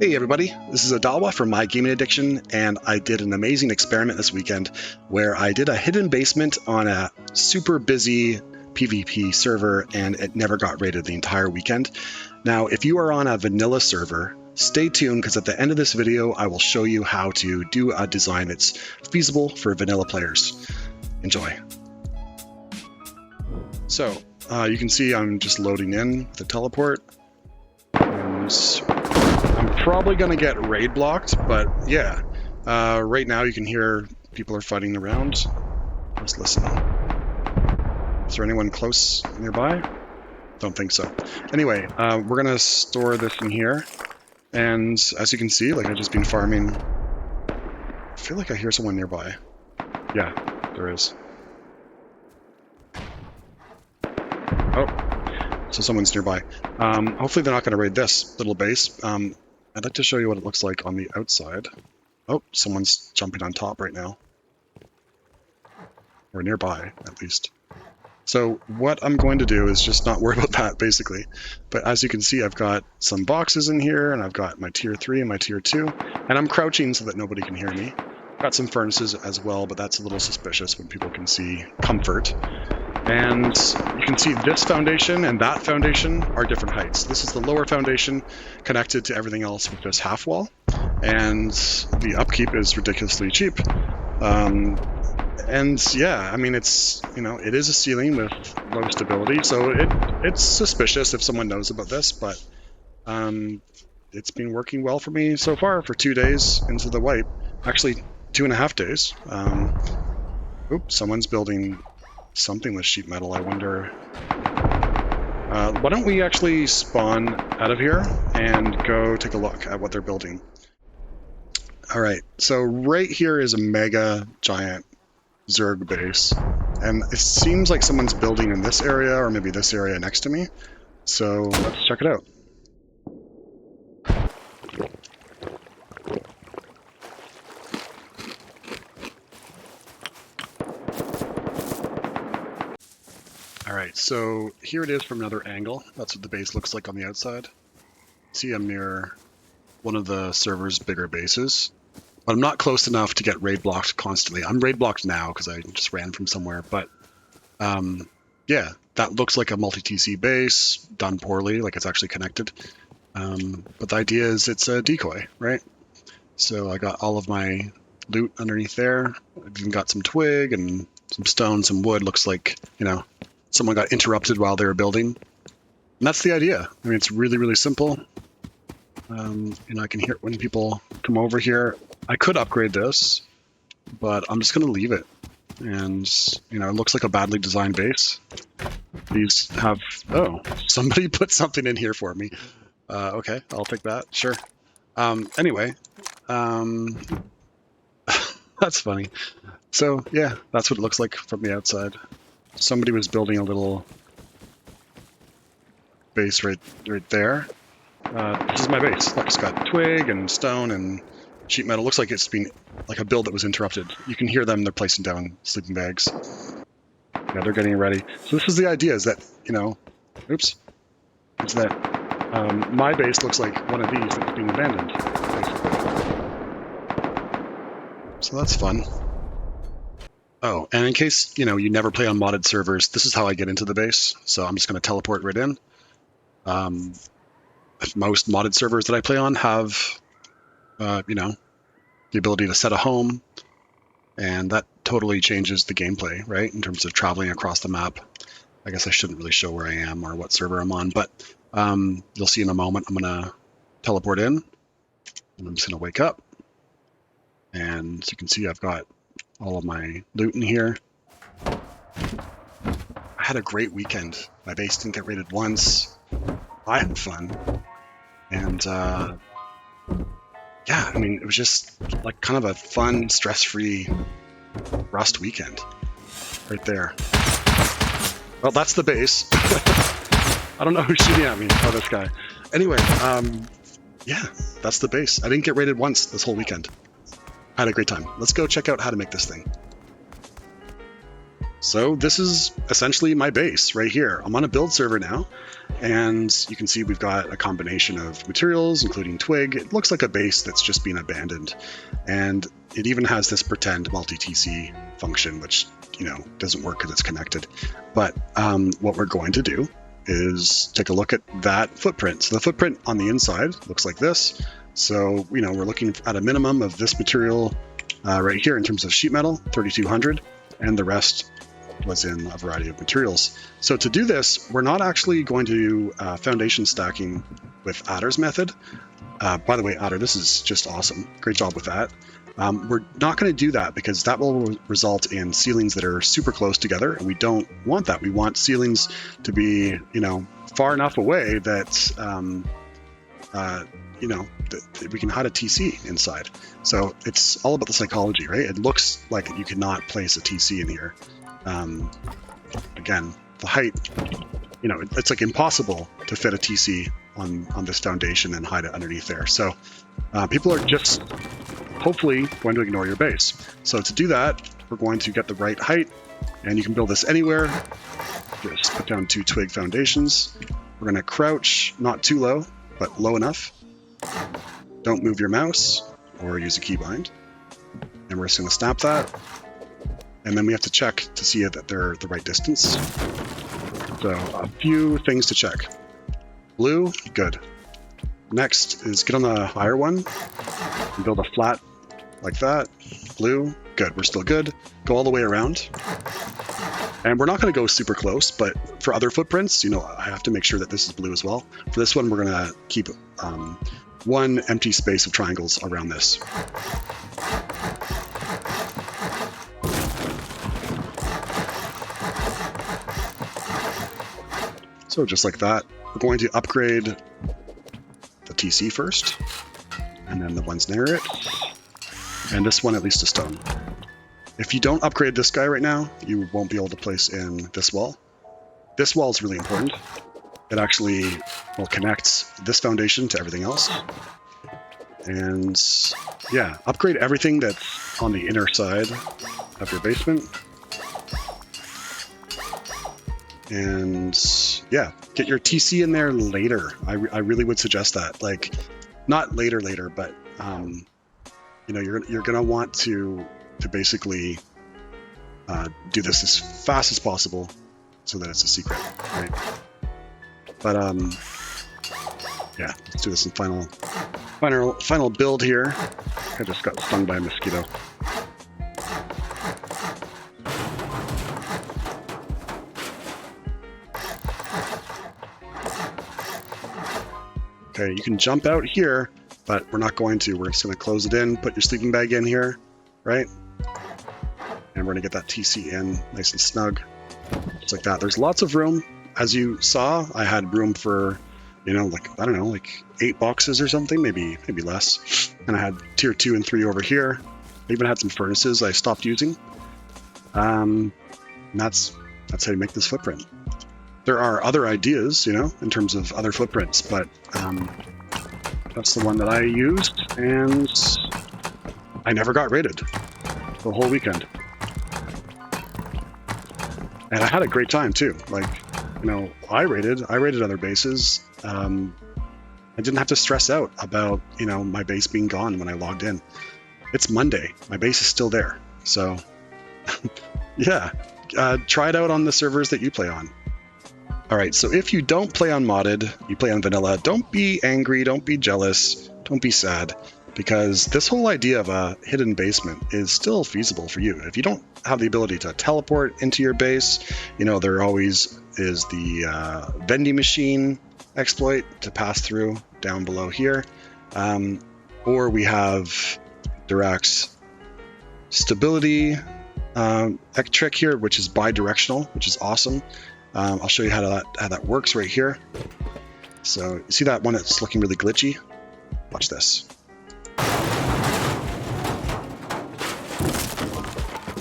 Hey everybody, this is ODAWA from My Gaming Addiction, and I did an amazing experiment this weekend where I did a hidden basement on a super busy PvP server and it never got raided the entire weekend. Now, if you are on a vanilla server, stay tuned because at the end of this video I will show you how to do a design that's feasible for vanilla players. Enjoy. So, you can see I'm just loading in the teleport. I'm probably going to get raid blocked, but yeah. Right now you can hear people are fighting around. Let's listen. Is there anyone close nearby? Don't think so. Anyway, we're going to store this in here. And as you can see, like I've just been farming. I feel like I hear someone nearby. Yeah, there is. Oh, so someone's nearby. Hopefully they're not going to raid this little base. I'd like to show you what it looks like on the outside. Oh, someone's jumping on top right now. Or nearby, at least. So what I'm going to do is just not worry about that, basically. But as you can see, I've got some boxes in here, and I've got my tier 3 and my tier 2. And I'm crouching so that nobody can hear me. Got some furnaces as well, but that's a little suspicious when people can see comfort. And you can see this foundation and that foundation are different heights. This is the lower foundation connected to everything else with this half wall. And the upkeep is ridiculously cheap. And yeah, I mean, it's, you know, it is a ceiling with low stability. So it's suspicious if someone knows about this, but it's been working well for me so far for 2 days into the wipe. Actually, 2.5 days. Oops, someone's building something with sheet metal. I wonder. Why don't we actually spawn out of here and go take a look at what they're building? All right, so right here is a mega giant Zerg base, and it seems like someone's building in this area or maybe this area next to me. So let's check it out. Alright, so here it is from another angle. That's what the base looks like on the outside. See, I'm near one of the server's bigger bases. But I'm not close enough to get raid blocked constantly. I'm raid blocked now because I just ran from somewhere. But yeah, that looks like a multi-TC base, done poorly, like it's actually connected. But the idea is it's a decoy, right? So I got all of my loot underneath there. I've even got some twig and some stone, some wood. Looks like, you know, someone got interrupted while they were building. And that's the idea. I mean, it's really, really simple. You know, I can hear it when people come over here. I could upgrade this, but I'm just going to leave it. And, you know, it looks like a badly designed base. These have... Oh, somebody put something in here for me. Okay, I'll take that. Sure. Anyway, that's funny. So, yeah, that's what it looks like from the outside. Somebody was building a little base right there. This is my base. Look, it's got twig and stone and sheet metal. Looks like it's been like a build that was interrupted. You can hear them. They're placing down sleeping bags. Yeah, they're getting ready. So this is the idea, is that, you know, oops, is that my base looks like one of these that's being abandoned, basically. So that's fun. Oh, and in case, you know, you never play on modded servers, this is how I get into the base. So I'm just going to teleport right in. Most modded servers that I play on have, you know, the ability to set a home, and that totally changes the gameplay, right, in terms of traveling across the map. I guess I shouldn't really show where I am or what server I'm on, but you'll see in a moment. I'm going to teleport in, and I'm just going to wake up. And as you can see, I've got all of my loot in here. I had a great weekend. My base didn't get raided once. I had fun. And yeah, I mean, it was just like kind of a fun, stress-free Rust weekend right there. Well, that's the base. I don't know who's shooting at me. Oh, this guy. Anyway, yeah, that's the base. I didn't get raided once this whole weekend. I had a great time. Let's go check out how to make this thing. So this is essentially my base right here. I'm on a build server now, and you can see we've got a combination of materials, including twig. It looks like a base that's just been abandoned. And it even has this pretend multi-TC function, which, you know, doesn't work because it's connected. But what we're going to do is take a look at that footprint. So the footprint on the inside looks like this. So, you know, we're looking at a minimum of this material right here in terms of sheet metal, 3,200, and the rest was in a variety of materials. So to do this, we're not actually going to do foundation stacking with Adder's method. By the way, Adder, this is just awesome. Great job with that. We're not going to do that because that will result in ceilings that are super close together, and we don't want that. We want ceilings to be, you know, far enough away that, you know, that we can hide a TC inside. So it's all about the psychology, right? It looks like you cannot place a TC in here. Again, the height, you know, it's like impossible to fit a TC on this foundation and hide it underneath there. So people are just hopefully going to ignore your base. So to do that, we're going to get the right height, and you can build this anywhere. Just put down 2 twig foundations. We're going to crouch, not too low, but low enough. Don't move your mouse or use a keybind. And we're just going to snap that. And then we have to check to see that they're the right distance. So a few things to check. Blue, good. Next is get on the higher one and build a flat like that. Blue, good. We're still good. Go all the way around. And we're not going to go super close, but for other footprints, you know, I have to make sure that this is blue as well. For this one, we're going to keep one empty space of triangles around this. So just like that, we're going to upgrade the TC first, and then the ones near it, and this one at least a stone. If you don't upgrade this guy right now, you won't be able to place in this wall. This wall is really important. It actually will connect this foundation to everything else. And yeah, upgrade everything that's on the inner side of your basement. And yeah, get your TC in there later. I really would suggest that. Like, not later, but you know, you're gonna want to basically do this as fast as possible so that it's a secret, right? But yeah, let's do this in final build here. I just got stung by a mosquito. Okay, you can jump out here, but we're not going to. We're just going to close it in, put your sleeping bag in here, right? And we're going to get that TC in nice and snug, just like that. There's lots of room. As you saw, I had room for, you know, like, I don't know, like 8 boxes or something, maybe less. And I had tier 2 and 3 over here. I even had some furnaces I stopped using. And that's how you make this footprint. There are other ideas, you know, in terms of other footprints, but that's the one that I used, and I never got raided the whole weekend. And I had a great time too. Like, you know, I raided other bases. I didn't have to stress out about, you know, my base being gone when I logged in. It's Monday. My base is still there. So yeah, try it out on the servers that you play on. All right, so if you don't play on modded, you play on vanilla, don't be angry, don't be jealous, don't be sad, because this whole idea of a hidden basement is still feasible for you. If you don't have the ability to teleport into your base, you know, there always is the vending machine exploit to pass through down below here. Or we have Dirac's stability trick here, which is bi-directional, which is awesome. I'll show you how that works right here. So you see that one that's looking really glitchy? Watch this.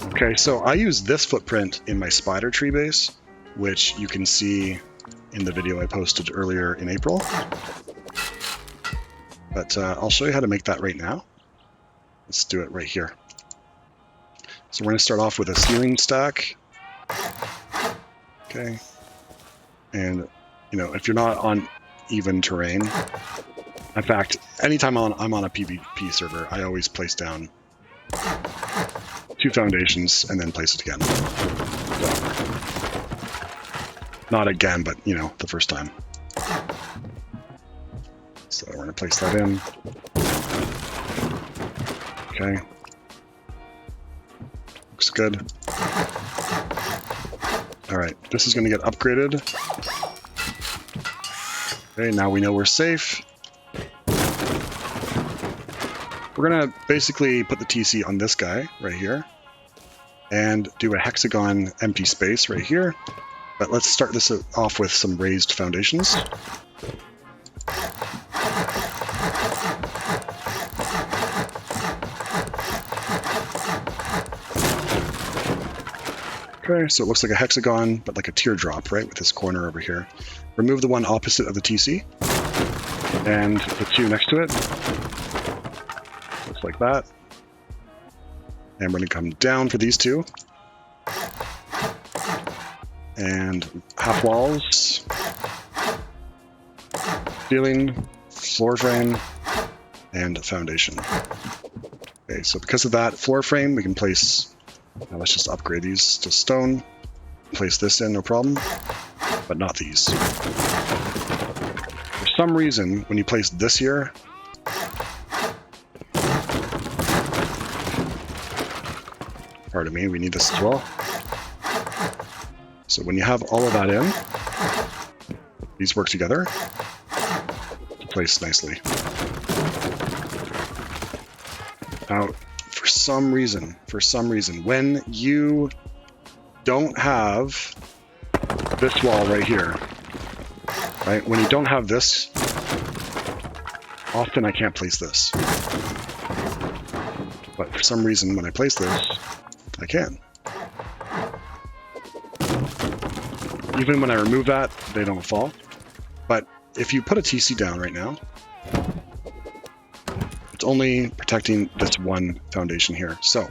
Okay, so I use this footprint in my spider tree base, which you can see in the video I posted earlier in April. But I'll show you how to make that right now. Let's do it right here. So we're going to start off with a ceiling stack. Okay. And, you know, if you're not on even terrain, in fact, anytime I'm on a PvP server, I always place down 2 foundations and then place it again. So, not again, but, you know, the first time. So we're going to place that in. Okay. Looks good. All right, this is going to get upgraded. Okay, now we know we're safe. We're going to basically put the TC on this guy right here and do a hexagon empty space right here. But let's start this off with some raised foundations. Okay, so it looks like a hexagon, but like a teardrop, right, with this corner over here. Remove the one opposite of the TC, and the 2 next to it. Looks like that. And we're going to come down for these 2. And half walls, ceiling, floor frame, and foundation. Okay, so because of that floor frame, we can place... Now let's just upgrade these to stone. Place this in, no problem. But not these. For some reason, when you place this here... Pardon me, we need this as well. So when you have all of that in, these work together to place nicely. Now, for some reason, when you don't have this wall right here, right? When you don't have this, often I can't place this. But for some reason, when I place this, I can. Even when I remove that, they don't fall. But if you put a TC down right now, it's only protecting this one foundation here. So,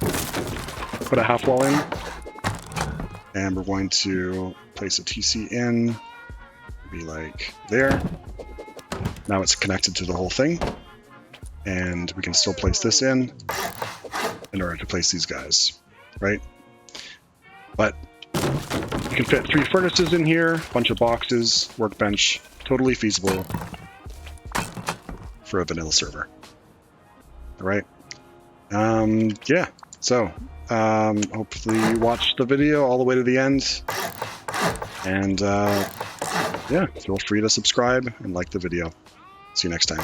put a half wall in, and we're going to place a TC in, be like there. Now it's connected to the whole thing, and we can still place this in order to place these guys, right? But you can fit 3 furnaces in here, bunch of boxes, workbench, totally feasible for a vanilla server. All right. Yeah. So, hopefully you watched the video all the way to the end. And, yeah, feel free to subscribe and like the video. See you next time.